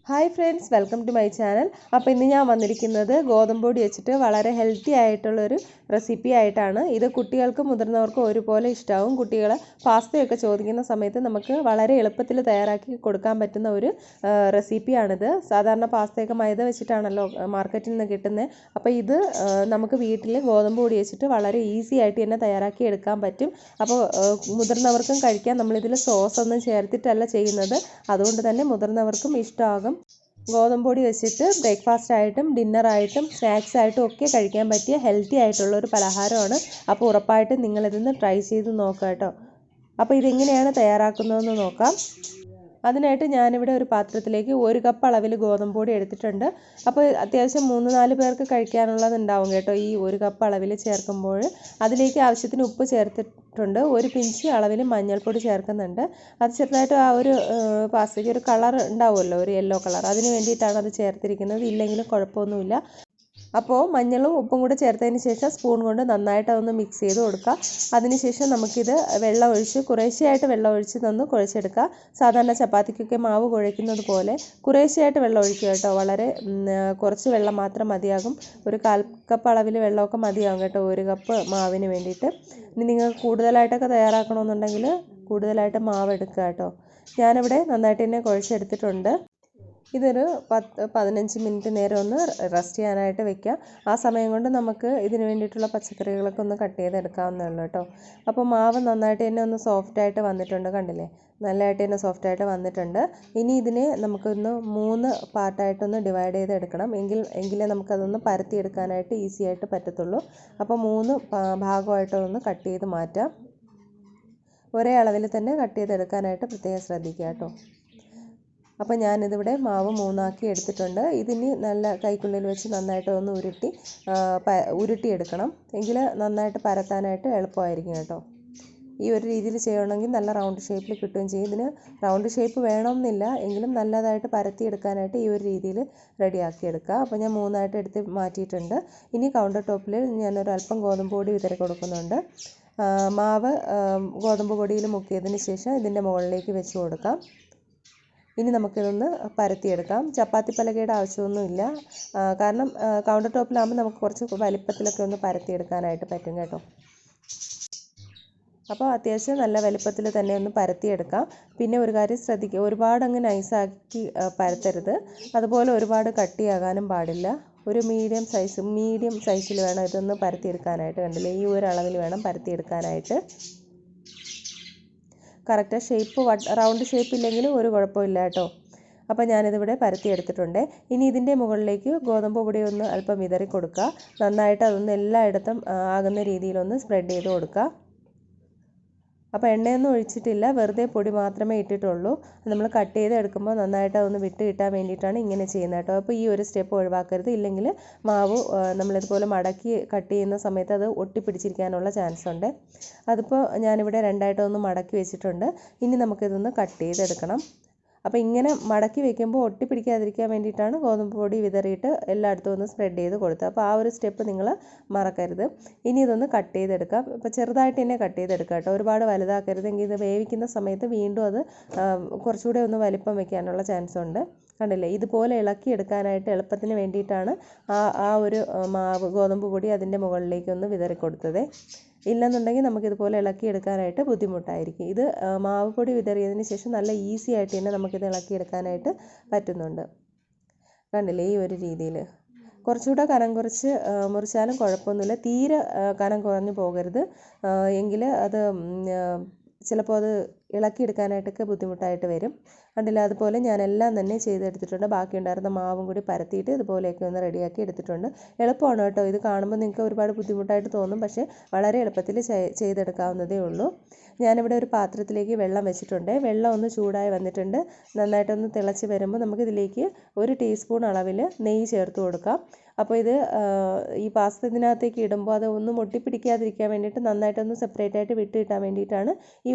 Hi friends, welcome to my channel. അപ്പോൾ ഇന്ന് ഞാൻ വന്നിരിക്കുന്നത് ഗോതമ്പ് പൊടി വെച്ചിട്ട് വളരെ ഹെൽത്തി ആയിട്ടുള്ളൊരു റെസിപ്പി ആയിട്ടാണ്. ഇത് കുട്ടികൾക്കും മുതിർന്നവർക്കും ഒരുപോലെ ഇഷ്ടമാവും. കുട്ടികൾ പാസ്തയൊക്കെ ചോദിക്കുന്ന സമയത്ത് നമുക്ക് വളരെ എളുപ്പത്തിൽ തയ്യാറാക്കി കൊടുക്കാൻ പറ്റുന്ന ഒരു റെസിപ്പിയാണിത്. സാധാരണ പാസ്തയൊക്കെ മൈദ വെച്ചിട്ടാണല്ലോ മാർക്കറ്റിൽ നിന്ന് കിട്ടുന്നത്. അപ്പോൾ ഇത് നമുക്ക് വീട്ടിൽ ഗോതമ്പ് പൊടി വെച്ചിട്ട് വളരെ ഈസി ആയിട്ട് തന്നെ തയ്യാറാക്കി എടുക്കാൻ പറ്റും. അപ്പോൾ മുതിർന്നവർക്കും കഴിക്കാൻ. നമ്മളിതിൽ സോസൊന്നും ചേർത്തിട്ടല്ല ചെയ്യുന്നത്, അതുകൊണ്ട് തന്നെ മുതിർന്നവർക്കും ഇഷ്ടമാകും. ഗോതമ്പ് പൊടി വെച്ചിട്ട് ബ്രേക്ക്ഫാസ്റ്റ് ആയിട്ടും ഡിന്നറായിട്ടും സ്നാക്സ് ആയിട്ടും ഒക്കെ കഴിക്കാൻ പറ്റിയ ഹെൽത്തി ആയിട്ടുള്ള ഒരു പലഹാരമാണ്. അപ്പോൾ ഉറപ്പായിട്ടും നിങ്ങളിതൊന്ന് ട്രൈ ചെയ്ത് നോക്കുക കേട്ടോ. അപ്പോൾ ഇതെങ്ങനെയാണ് തയ്യാറാക്കുന്നതെന്ന് നോക്കാം. അതിനായിട്ട് ഞാനിവിടെ ഒരു പാത്രത്തിലേക്ക് 1 കപ്പ് അളവിൽ ഗോതമ്പ് പൊടി എടുത്തിട്ടുണ്ട്. അപ്പോൾ അത്യാവശ്യം 3-4 പേർക്ക് കഴിക്കാനുള്ളത് ഉണ്ടാവും കേട്ടോ ഈ 1 കപ്പ് അളവിൽ ചേർക്കുമ്പോൾ. അതിലേക്ക് ആവശ്യത്തിന് ഉപ്പ് ചേർത്തിട്ടുണ്ട്. 1 പിഞ്ച് അളവിൽ മഞ്ഞൾപ്പൊടി ചേർക്കുന്നുണ്ട്. അത് ചെറുതായിട്ട് ആ ഒരു പാസ്തയ്ക്ക് ഒരു കളർ ഉണ്ടാവുമല്ലോ, ഒരു യെല്ലോ കളർ, അതിന് വേണ്ടിയിട്ടാണ് അത് ചേർത്തിരിക്കുന്നത്. ഇല്ലെങ്കിലും കുഴപ്പമൊന്നുമില്ല. അപ്പോൾ മഞ്ഞളും ഉപ്പും കൂടെ ചേർത്തതിന് ശേഷം സ്പൂൺ കൊണ്ട് നന്നായിട്ട് അതൊന്ന് മിക്സ് ചെയ്ത് കൊടുക്കുക. അതിനുശേഷം നമുക്കിത് വെള്ളം ഒഴിച്ച് കുറേശ്ശെയായിട്ട് വെള്ളം ഒഴിച്ച് തന്ന് കുഴച്ചെടുക്കുക. സാധാരണ ചപ്പാത്തിക്കൊക്കെ മാവ് കുഴയ്ക്കുന്നത് പോലെ കുറേശ്ശെയായിട്ട് വെള്ളം ഒഴിക്കുക കേട്ടോ. വളരെ കുറച്ച് വെള്ളം മാത്രം മതിയാകും. ഒരു 1/4 കപ്പ് അളവിൽ വെള്ളമൊക്കെ മതിയാകും കേട്ടോ 1 കപ്പ് മാവിന് വേണ്ടിയിട്ട്. ഇനി നിങ്ങൾക്ക് കൂടുതലായിട്ടൊക്കെ തയ്യാറാക്കണമെന്നുണ്ടെങ്കിൽ കൂടുതലായിട്ട് മാവ് എടുക്കുക കേട്ടോ. ഞാനിവിടെ നന്നായിട്ട് തന്നെ കുഴച്ചെടുത്തിട്ടുണ്ട്. ഇതൊരു 10-15 മിനിറ്റ് നേരം ഒന്ന് റെസ്റ്റ് ചെയ്യാനായിട്ട് വെക്കാം. ആ സമയം കൊണ്ട് നമുക്ക് ഇതിന് വേണ്ടിയിട്ടുള്ള പച്ചക്കറികളൊക്കെ ഒന്ന് കട്ട് ചെയ്തെടുക്കാവുന്നേ ഉള്ളൂ കേട്ടോ. അപ്പോൾ മാവ് നന്നായിട്ട് തന്നെ ഒന്ന് സോഫ്റ്റായിട്ട് വന്നിട്ടുണ്ട്, കണ്ടില്ലേ? നല്ലതായിട്ട് തന്നെ സോഫ്റ്റായിട്ട് വന്നിട്ടുണ്ട്. ഇനി ഇതിനെ നമുക്കൊന്ന് 3 പാർട്ടായിട്ടൊന്ന് ഡിവൈഡ് ചെയ്തെടുക്കണം. എങ്കിലേ നമുക്കതൊന്ന് പരത്തിയെടുക്കാനായിട്ട് ഈസി ആയിട്ട് പറ്റത്തുള്ളൂ. അപ്പോൾ 3 ഭാഗമായിട്ടൊന്ന് കട്ട് ചെയ്ത് മാറ്റാം. ഒരേ അളവിൽ തന്നെ കട്ട് ചെയ്തെടുക്കാനായിട്ട് പ്രത്യേകം ശ്രദ്ധിക്കുക കേട്ടോ. അപ്പോൾ ഞാനിതിവിടെ മാവ് 3 ആക്കി എടുത്തിട്ടുണ്ട്. ഇതിനി നല്ല കൈക്കുള്ളിൽ വെച്ച് നന്നായിട്ട് ഒന്ന് ഉരുട്ടിയെടുക്കണം. എങ്കിൽ നന്നായിട്ട് പരത്താനായിട്ട് എളുപ്പമായിരിക്കും കേട്ടോ. ഈ ഒരു രീതിയിൽ ചെയ്യണമെങ്കിൽ നല്ല റൗണ്ട് ഷേപ്പിൽ കിട്ടുകയും ചെയ്യും. ഇതിന് റൗണ്ട് ഷേപ്പ് വേണമെന്നില്ല, എങ്കിലും നല്ലതായിട്ട് പരത്തിയെടുക്കാനായിട്ട് ഈ ഒരു രീതിയിൽ റെഡിയാക്കി എടുക്കുക. അപ്പോൾ ഞാൻ 3 ആയിട്ട് എടുത്ത് മാറ്റിയിട്ടുണ്ട്. ഇനി കൗണ്ടർ ടോപ്പിൽ ഞാനൊരു അല്പം ഗോതമ്പ് പൊടി വിതറി കൊടുക്കുന്നുണ്ട്. മാവ് ഗോതമ്പ് പൊടിയിൽ മുക്കിയതിന് ശേഷം ഇതിൻ്റെ മുകളിലേക്ക് വെച്ച് കൊടുക്കാം. ഇനി നമുക്കിതൊന്ന് പരത്തിയെടുക്കാം. ചപ്പാത്തി പലകയുടെ ആവശ്യമൊന്നുമില്ല, കാരണം കൗണ്ടർ ടോപ്പിലാകുമ്പോൾ നമുക്ക് കുറച്ച് വലിപ്പത്തിലൊക്കെ ഒന്ന് പരത്തിയെടുക്കാനായിട്ട് പറ്റും കേട്ടോ. അപ്പോൾ അത്യാവശ്യം നല്ല വലിപ്പത്തിൽ തന്നെ ഒന്ന് പരത്തിയെടുക്കാം. പിന്നെ ഒരു കാര്യം ശ്രദ്ധിക്കുക, ഒരുപാട് അങ്ങ് നൈസാക്കി പരത്തരുത്, അതുപോലെ ഒരുപാട് കട്ടിയാകാനും പാടില്ല. ഒരു മീഡിയം സൈസിൽ വേണം ഇതൊന്ന് പരത്തിയെടുക്കാനായിട്ട്. കണ്ടില്ലേ, ഈ ഒരു അളവിൽ വേണം പരത്തിയെടുക്കാനായിട്ട്. കറക്റ്റ് ഷേപ്പ് റൗണ്ട് ഷേപ്പ് ഇല്ലെങ്കിലും ഒരു കുഴപ്പമില്ല കേട്ടോ. അപ്പോൾ ഞാനിതിവിടെ പരത്തിയെടുത്തിട്ടുണ്ട്. ഇനി ഇതിൻ്റെ മുകളിലേക്ക് ഗോതമ്പ് പൊടി ഒന്ന് അല്പം വിതറി കൊടുക്കുക. നന്നായിട്ട് അതൊന്ന് എല്ലായിടത്തും ആകുന്ന രീതിയിലൊന്ന് സ്പ്രെഡ് ചെയ്ത് കൊടുക്കുക. അപ്പോൾ എണ്ണയൊന്നും ഒഴിച്ചിട്ടില്ല, വെറുതെ പൊടി മാത്രമേ ഇട്ടിട്ടുള്ളൂ. നമ്മൾ കട്ട് ചെയ്ത് എടുക്കുമ്പോൾ നന്നായിട്ട് അതൊന്ന് വിട്ട് കിട്ടാൻ വേണ്ടിയിട്ടാണ് ഇങ്ങനെ ചെയ്യുന്നത് കേട്ടോ. അപ്പോൾ ഈ ഒരു സ്റ്റെപ്പ് ഒഴിവാക്കരുത്, ഇല്ലെങ്കിൽ മാവ് നമ്മളിതുപോലെ മടക്കി കട്ട് ചെയ്യുന്ന സമയത്ത് അത് ഒട്ടിപ്പിടിച്ചിരിക്കാനുള്ള ചാൻസ് ഉണ്ട്. അതിപ്പോൾ ഞാനിവിടെ 2ആയിട്ടൊന്ന് മടക്കി വെച്ചിട്ടുണ്ട്. ഇനി നമുക്കിതൊന്ന് കട്ട് ചെയ്തെടുക്കണം. അപ്പോൾ ഇങ്ങനെ മടക്കി വെക്കുമ്പോൾ ഒട്ടിപ്പിടിക്കാതിരിക്കാൻ വേണ്ടിയിട്ടാണ് ഗോതമ്പ് പൊടി വിതറിയിട്ട് എല്ലായിടത്തും ഒന്ന് സ്പ്രെഡ് ചെയ്ത് കൊടുത്തത്. അപ്പോൾ ആ ഒരു സ്റ്റെപ്പ് നിങ്ങൾ മറക്കരുത്. ഇനി ഇതൊന്ന് കട്ട് ചെയ്തെടുക്കാം. അപ്പോൾ ചെറുതായിട്ട് തന്നെ കട്ട് ചെയ്തെടുക്കാം കേട്ടോ, ഒരുപാട് വലുതാക്കരുത്. എങ്കിൽ ഇത് വേവിക്കുന്ന സമയത്ത് വീണ്ടും അത് കുറച്ചുകൂടെ ഒന്ന് വലിപ്പം വെക്കാനുള്ള ചാൻസ് ഉണ്ട്. കണ്ടില്ലേ, ഇതുപോലെ ഇളക്കിയെടുക്കാനായിട്ട് എളുപ്പത്തിന് വേണ്ടിയിട്ടാണ് ആ ഒരു ഗോതമ്പ് പൊടി അതിൻ്റെ മുകളിലേക്ക് ഒന്ന് വിതറി കൊടുത്തത്. ഇല്ലെന്നുണ്ടെങ്കിൽ നമുക്കിതുപോലെ ഇളക്കിയെടുക്കാനായിട്ട് ബുദ്ധിമുട്ടായിരിക്കും. ഇത് മാവ് പൊടി വിതറിയതിന് ശേഷം നല്ല ഈസി ആയിട്ട് തന്നെ നമുക്കിത് ഇളക്കിയെടുക്കാനായിട്ട് പറ്റുന്നുണ്ട്. കണ്ടില്ലേ, ഈ ഒരു രീതിയിൽ കുറച്ചുകൂടെ കനം കുറച്ച് മുറിച്ചാലും കുഴപ്പമൊന്നുമില്ല. തീരെ കനം കുറഞ്ഞു പോകരുത്, എങ്കിൽ അത് ചിലപ്പോൾ അത് ഇളക്കിയെടുക്കാനായിട്ടൊക്കെ ബുദ്ധിമുട്ടായിട്ട് വരും. കണ്ടില്ല, അതുപോലെ ഞാനെല്ലാം തന്നെ ചെയ്തെടുത്തിട്ടുണ്ട്. ബാക്കിയുണ്ടായിരുന്ന മാവും കൂടി പരത്തിയിട്ട് ഇതുപോലെയൊക്കെ ഒന്ന് റെഡിയാക്കി എടുത്തിട്ടുണ്ട്. എളുപ്പമാണ് കേട്ടോ. ഇത് കാണുമ്പോൾ നിങ്ങൾക്ക് ഒരുപാട് ബുദ്ധിമുട്ടായിട്ട് തോന്നും, പക്ഷേ വളരെ എളുപ്പത്തിൽ ചെയ്തെടുക്കാവുന്നതേ ഉള്ളൂ. ഞാനിവിടെ ഒരു പാത്രത്തിലേക്ക് വെള്ളം വെച്ചിട്ടുണ്ട്. വെള്ളം ഒന്ന് ചൂടായി വന്നിട്ടുണ്ട്. നന്നായിട്ടൊന്ന് തിളച്ച് വരുമ്പോൾ നമുക്കിതിലേക്ക് 1 ടീസ്പൂൺ അളവിൽ നെയ്യ് ചേർത്ത് കൊടുക്കാം. അപ്പോൾ ഇത് ഈ പാസ്ത ഇതിനകത്തേക്ക് ഇടുമ്പോൾ അത് ഒന്നും ഒട്ടിപ്പിടിക്കാതിരിക്കാൻ വേണ്ടിയിട്ട് നന്നായിട്ടൊന്ന് സെപ്പറേറ്റ് ആയിട്ട് വിട്ട് കിട്ടാൻ വേണ്ടിയിട്ടാണ്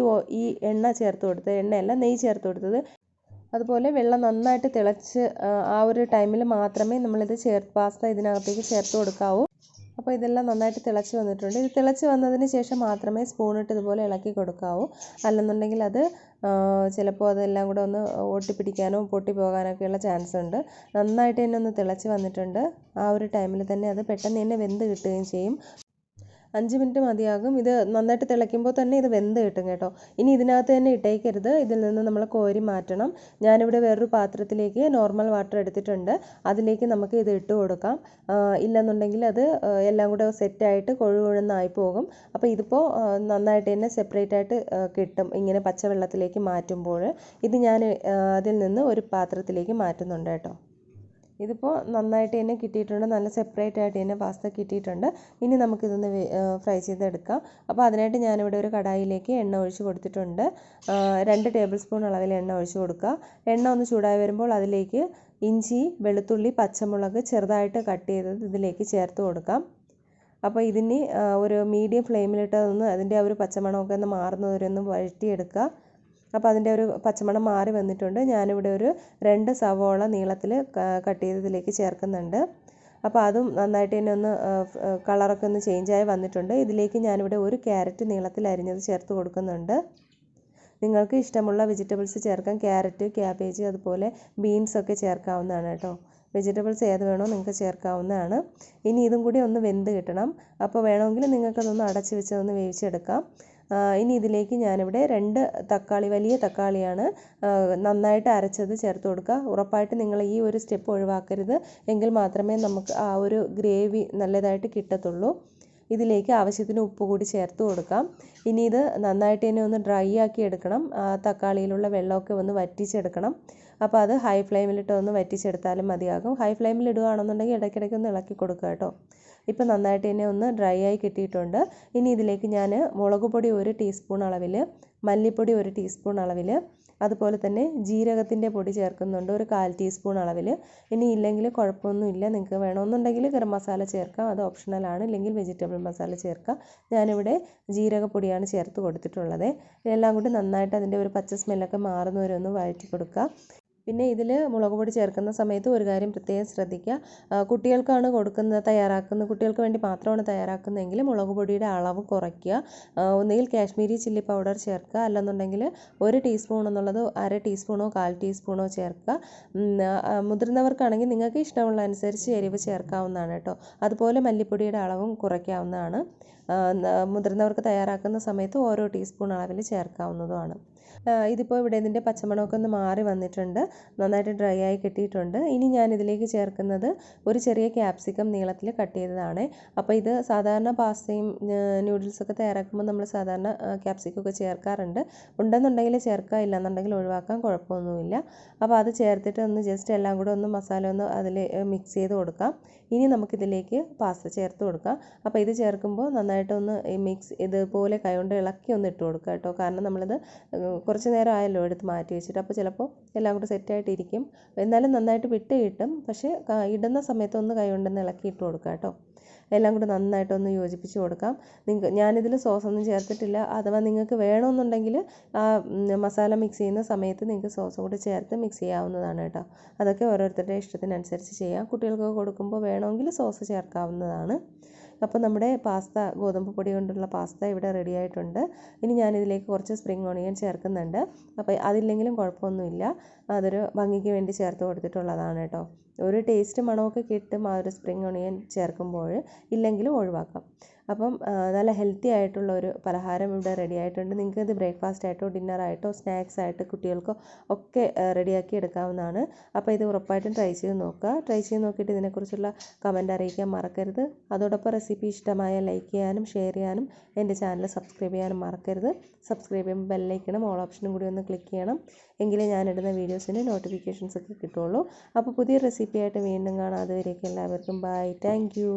ഈ എണ്ണ ചേർത്ത് കൊടുത്തത്. എണ്ണയല്ല, നെയ്യ് ചേർത്ത് കൊടുത്തത്. അതുപോലെ വെള്ളം നന്നായിട്ട് തിളച്ച് ആ ഒരു ടൈമിൽ മാത്രമേ നമ്മളിത് പാസ്ത ഇതിനകത്തേക്ക് ചേർത്ത് കൊടുക്കാവൂ. അപ്പോൾ ഇതെല്ലാം നന്നായിട്ട് തിളച്ച് വന്നിട്ടുണ്ട്. ഇത് തിളച്ച് വന്നതിന് ശേഷം മാത്രമേ സ്പൂണിട്ട് ഇതുപോലെ ഇളക്കി കൊടുക്കാവൂ. അല്ലെന്നുണ്ടെങ്കിൽ അത് ചിലപ്പോൾ അതെല്ലാം കൂടെ ഒന്ന് ഒട്ടിപ്പിടിക്കാനോ പൊട്ടിപ്പോകാനൊക്കെയുള്ള ചാൻസ് ഉണ്ട്. നന്നായിട്ട് തന്നെ ഒന്ന് തിളച്ച് വന്നിട്ടുണ്ട്. ആ ഒരു ടൈമിൽ തന്നെ അത് പെട്ടെന്ന് തന്നെ വെന്ത് കിട്ടുകയും ചെയ്യും. 5 മിനിറ്റ് മതിയാകും. ഇത് നന്നായിട്ട് തിളയ്ക്കുമ്പോൾ തന്നെ ഇത് വെന്ത് കിട്ടും കേട്ടോ. ഇനി ഇതിനകത്ത് തന്നെ ഇട്ടേക്കരുത്. ഇതിൽ നിന്ന് നമ്മൾ കോരി മാറ്റണം. ഞാനിവിടെ വേറൊരു പാത്രത്തിലേക്ക് നോർമൽ വാട്ടർ എടുത്തിട്ടുണ്ട്. അതിലേക്ക് നമുക്ക് ഇത് ഇട്ട് കൊടുക്കാം. ഇല്ലെന്നുണ്ടെങ്കിൽ അത് എല്ലാം കൂടെ സെറ്റായിട്ട് കൊഴുകൊഴുന്നായി പോകും. അപ്പോൾ ഇതിപ്പോൾ നന്നായിട്ട് തന്നെ സെപ്പറേറ്റ് ആയിട്ട് കിട്ടും ഇങ്ങനെ പച്ചവെള്ളത്തിലേക്ക് മാറ്റുമ്പോൾ. ഇത് ഞാൻ അതിൽ നിന്ന് ഒരു പാത്രത്തിലേക്ക് മാറ്റുന്നുണ്ട് കേട്ടോ. ഇതിപ്പോൾ നന്നായിട്ട് തന്നെ കിട്ടിയിട്ടുണ്ട്. നല്ല സെപ്പറേറ്റ് ആയിട്ട് തന്നെ പാസ്ത കിട്ടിയിട്ടുണ്ട്. ഇനി നമുക്കിതൊന്ന് ഫ്രൈ ചെയ്തെടുക്കാം. അപ്പോൾ അതിനായിട്ട് ഞാനിവിടെ ഒരു കടായിലേക്ക് എണ്ണ ഒഴിച്ച് കൊടുത്തിട്ടുണ്ട്. 2 ടേബിൾ സ്പൂൺ അളവിൽ എണ്ണ ഒഴിച്ച് കൊടുക്കുക. എണ്ണ ഒന്ന് ചൂടായി വരുമ്പോൾ അതിലേക്ക് ഇഞ്ചി, വെളുത്തുള്ളി, പച്ചമുളക് ചെറുതായിട്ട് കട്ട് ചെയ്തത് ഇതിലേക്ക് ചേർത്ത് കൊടുക്കാം. അപ്പോൾ ഇതിന് ഒരു മീഡിയം ഫ്ലെയിമിലിട്ട് അതിൻ്റെ ആ ഒരു പച്ചമണമൊക്കെ ഒന്ന് മാറുന്നവരെ ഒന്ന് വഴറ്റിയെടുക്കുക. അപ്പോൾ അതിൻ്റെ ഒരു പച്ചമണം മാറി വന്നിട്ടുണ്ട്. ഞാനിവിടെ ഒരു 2 സവോള നീളത്തിൽ കട്ട് ചെയ്തതിലേക്ക് ചേർക്കുന്നുണ്ട്. അപ്പോൾ അതും നന്നായിട്ട് തന്നെ ഒന്ന് കളറൊക്കെ ഒന്ന് ചേഞ്ചായി വന്നിട്ടുണ്ട്. ഇതിലേക്ക് ഞാനിവിടെ ഒരു ക്യാരറ്റ് നീളത്തിൽ അരിഞ്ഞത് ചേർത്ത് കൊടുക്കുന്നുണ്ട്. നിങ്ങൾക്ക് ഇഷ്ടമുള്ള വെജിറ്റബിൾസ് ചേർക്കാം. ക്യാരറ്റ്, ക്യാബേജ്, അതുപോലെ ബീൻസ് ഒക്കെ ചേർക്കാവുന്നതാണ് കേട്ടോ. വെജിറ്റബിൾസ് ഏത് വേണോ നിങ്ങൾക്ക് ചേർക്കാവുന്നതാണ്. ഇനി ഇതും കൂടി ഒന്ന് വെന്ത് കിട്ടണം. അപ്പോൾ വേണമെങ്കിൽ നിങ്ങൾക്കതൊന്ന് അടച്ച് വെച്ച് ഒന്ന് വേവിച്ചെടുക്കാം. ഇനി ഇതിലേക്ക് ഞാനിവിടെ 2 തക്കാളി, വലിയ തക്കാളിയാണ്, നന്നായിട്ട് അരച്ചത് ചേർത്ത് കൊടുക്കുക. ഉറപ്പായിട്ട് നിങ്ങൾ ഈ ഒരു സ്റ്റെപ്പ് ഒഴിവാക്കരുത്. എങ്കിൽ മാത്രമേ നമുക്ക് ആ ഒരു ഗ്രേവി നല്ലതായിട്ട് കിട്ടത്തുള്ളൂ. ഇതിലേക്ക് ആവശ്യത്തിന് ഉപ്പ് കൂടി ചേർത്ത് കൊടുക്കാം. ഇനി ഇത് നന്നായിട്ട് തന്നെ ഒന്ന് ഡ്രൈ ആക്കി എടുക്കണം. തക്കാളിയിലുള്ള വെള്ളമൊക്കെ ഒന്ന് വറ്റിച്ചെടുക്കണം. അപ്പോൾ അത് ഹൈ ഫ്ലെയിമിലിട്ട് ഒന്ന് വറ്റിച്ചെടുത്താലും മതിയാകും. ഹൈ ഫ്ലെയിമിൽ ഇടുകയാണെന്നുണ്ടെങ്കിൽ ഇടയ്ക്കിടയ്ക്ക് ഒന്ന് ഇളക്കി കൊടുക്കുക കേട്ടോ. ഇപ്പോൾ നന്നായിട്ട് തന്നെ ഒന്ന് ഡ്രൈ ആയി കിട്ടിയിട്ടുണ്ട്. ഇനി ഇതിലേക്ക് ഞാൻ മുളക് പൊടി 1 ടീസ്പൂൺ അളവിൽ, മല്ലിപ്പൊടി 1 ടീസ്പൂൺ അളവിൽ, അതുപോലെ തന്നെ ജീരകത്തിൻ്റെ പൊടി ചേർക്കുന്നുണ്ട് ഒരു 1/4 ടീസ്പൂൺ അളവിൽ. ഇനി ഇല്ലെങ്കിൽ കുഴപ്പമൊന്നുമില്ല. നിങ്ങൾക്ക് വേണമെന്നുണ്ടെങ്കിൽ ഗരം മസാല ചേർക്കാം. അത് ഓപ്ഷണലാണ്. ഇല്ലെങ്കിൽ വെജിറ്റബിൾ മസാല ചേർക്കാം. ഞാനിവിടെ ജീരകപ്പൊടിയാണ് ചേർത്ത് കൊടുത്തിട്ടുള്ളത്. ഇതെല്ലാം കൂടി നന്നായിട്ട് അതിൻ്റെ ഒരു പച്ച സ്മെല്ലൊക്കെ മാറുന്നവരെ ഒന്ന് വഴറ്റി കൊടുക്കുക. പിന്നെ ഇതിൽ മുളക് പൊടി ചേർക്കുന്ന സമയത്ത് ഒരു കാര്യം പ്രത്യേകം ശ്രദ്ധിക്കുക. കുട്ടികൾക്കാണ് കുട്ടികൾക്ക് വേണ്ടി മാത്രമാണ് തയ്യാറാക്കുന്നതെങ്കിൽ മുളക് പൊടിയുടെ അളവ് കുറയ്ക്കുക. ഒന്നുകിൽ കാശ്മീരി ചില്ലി പൗഡർ ചേർക്കുക, അല്ലെന്നുണ്ടെങ്കിൽ 1 ടീസ്പൂൺ എന്നുള്ളത് 1/2 ടീസ്പൂണോ 1/4 ടീസ്പൂണോ ചേർക്കുക. മുതിർന്നവർക്കാണെങ്കിൽ നിങ്ങൾക്ക് ഇഷ്ടമുള്ള അനുസരിച്ച് എരിവ് ചേർക്കാവുന്നതാണ് കേട്ടോ. അതുപോലെ മല്ലിപ്പൊടിയുടെ അളവും കുറയ്ക്കാവുന്നതാണ്. മുതിർന്നവർക്ക് തയ്യാറാക്കുന്ന സമയത്ത് ഓരോ ടീസ്പൂൺ അളവിൽ ചേർക്കാവുന്നതുമാണ്. ഇതിപ്പോൾ ഇവിടെ ഇതിൻ്റെ പച്ചമണമൊക്കെ ഒന്ന് മാറി വന്നിട്ടുണ്ട്. നന്നായിട്ട് ഡ്രൈ ആയി കിട്ടിയിട്ടുണ്ട്. ഇനി ഞാൻ ഇതിലേക്ക് ചേർക്കുന്നത് ഒരു ചെറിയ ക്യാപ്സിക്കം നീളത്തിൽ കട്ട് ചെയ്തതാണ്. അപ്പോൾ ഇത് സാധാരണ പാസ്തയും നൂഡിൽസൊക്കെ തയ്യാറാക്കുമ്പോൾ നമ്മൾ സാധാരണ ക്യാപ്സിക്കമൊക്കെ ചേർക്കാറുണ്ട്. ഉണ്ടെന്നുണ്ടെങ്കിൽ ചേർക്കുക, ഇല്ലെന്നുണ്ടെങ്കിൽ ഒഴിവാക്കാൻ കുഴപ്പമൊന്നുമില്ല. അപ്പോൾ അത് ചേർത്തിട്ട് ഒന്ന് ജസ്റ്റ് എല്ലാം കൂടെ ഒന്ന് മസാല ഒന്ന് അതിൽ മിക്സ് ചെയ്ത് കൊടുക്കാം. ഇനി നമുക്കിതിലേക്ക് പാസ്ത ചേർത്ത് കൊടുക്കാം. അപ്പോൾ ഇത് ചേർക്കുമ്പോൾ നന്നായിട്ടൊന്ന് ഇതുപോലെ കൈകൊണ്ട് ഇളക്കി ഒന്ന് ഇട്ട് കൊടുക്കുക കേട്ടോ. കാരണം നമ്മളിത് കുറച്ച് നേരം ആയല്ലോ എടുത്ത് മാറ്റി വെച്ചിട്ട്. അപ്പോൾ ചിലപ്പോൾ എല്ലാം കൂടെ സെറ്റായിട്ടിരിക്കും. എന്നാലും നന്നായിട്ട് വിട്ട് കിട്ടും. പക്ഷേ ഇടുന്ന സമയത്ത് ഒന്ന് കൈകൊണ്ടൊന്ന് ഇളക്കി ഇട്ട് കൊടുക്കുക കേട്ടോ. എല്ലാം കൂടെ നന്നായിട്ടൊന്ന് യോജിപ്പിച്ച് കൊടുക്കാം. ഞാനിതിൽ സോസൊന്നും ചേർത്തിട്ടില്ല. അഥവാ നിങ്ങൾക്ക് വേണമെന്നുണ്ടെങ്കിൽ മസാല മിക്സ് ചെയ്യുന്ന സമയത്ത് നിങ്ങൾക്ക് സോസും കൂടി ചേർത്ത് മിക്സ് ചെയ്യാവുന്നതാണ് കേട്ടോ. അതൊക്കെ ഓരോരുത്തരുടെ ഇഷ്ടത്തിനനുസരിച്ച് ചെയ്യാം. കുട്ടികൾക്ക് കൊടുക്കുമ്പോൾ വേണമെങ്കിൽ സോസ് ചേർക്കാവുന്നതാണ്. അപ്പോൾ നമ്മുടെ ഗോതമ്പ് പൊടി കൊണ്ടുള്ള പാസ്ത ഇവിടെ റെഡി ആയിട്ടുണ്ട്. ഇനി ഞാനിതിലേക്ക് കുറച്ച് സ്പ്രിംഗ് ഓണിയൻ ചേർക്കുന്നുണ്ട്. അപ്പോൾ അതില്ലെങ്കിലും കുഴപ്പമൊന്നുമില്ല. അതൊരു ഭംഗിക്ക് വേണ്ടി ചേർത്ത് കൊടുത്തിട്ടുള്ളതാണ് കേട്ടോ. ഒരു ടേസ്റ്റ് മണമൊക്കെ കിട്ടും ആ ഒരു സ്പ്രിംഗ് ഓണിയൻ ചേർക്കുമ്പോൾ. ഇല്ലെങ്കിലും ഒഴിവാക്കാം. അപ്പം നല്ല ഹെൽത്തി ആയിട്ടുള്ള ഒരു പലഹാരം ഇവിടെ റെഡി ആയിട്ടുണ്ട്. നിങ്ങൾക്ക് ഇത് ബ്രേക്ക്ഫാസ്റ്റ് ആയിട്ടോ ഡിന്നറായിട്ടോ സ്നാക്സ് ആയിട്ട് കുട്ടികൾക്കോ ഒക്കെ റെഡിയാക്കി എടുക്കാവുന്നതാണ്. അപ്പോൾ ഇത് ഉറപ്പായിട്ടും ട്രൈ ചെയ്ത് നോക്കുക. ട്രൈ ചെയ്ത് നോക്കിയിട്ട് ഇതിനെക്കുറിച്ചുള്ള കമൻറ്റ് അറിയിക്കാൻ മറക്കരുത്. അതോടൊപ്പം റെസിപ്പി ഇഷ്ടമായ ലൈക്ക് ചെയ്യാനും ഷെയർ ചെയ്യാനും എൻ്റെ ചാനൽ സബ്സ്ക്രൈബ് ചെയ്യാനും മറക്കരുത്. സബ്സ്ക്രൈബ് ചെയ്യുമ്പോൾ ബെല്ലൈക്കണം ഓൾ ഓപ്ഷനും കൂടി ഒന്ന് ക്ലിക്ക് ചെയ്യണം. എങ്കിലേ ഞാനിടുന്ന വീഡിയോസിൻ്റെ നോട്ടിഫിക്കേഷൻസ് ഒക്കെ കിട്ടുള്ളൂ. അപ്പോൾ പുതിയ റെസിപ്പി ആയിട്ട് വീണ്ടും കാണാം. അതുവരേക്കും എല്ലാവർക്കും ബൈ. Thank you.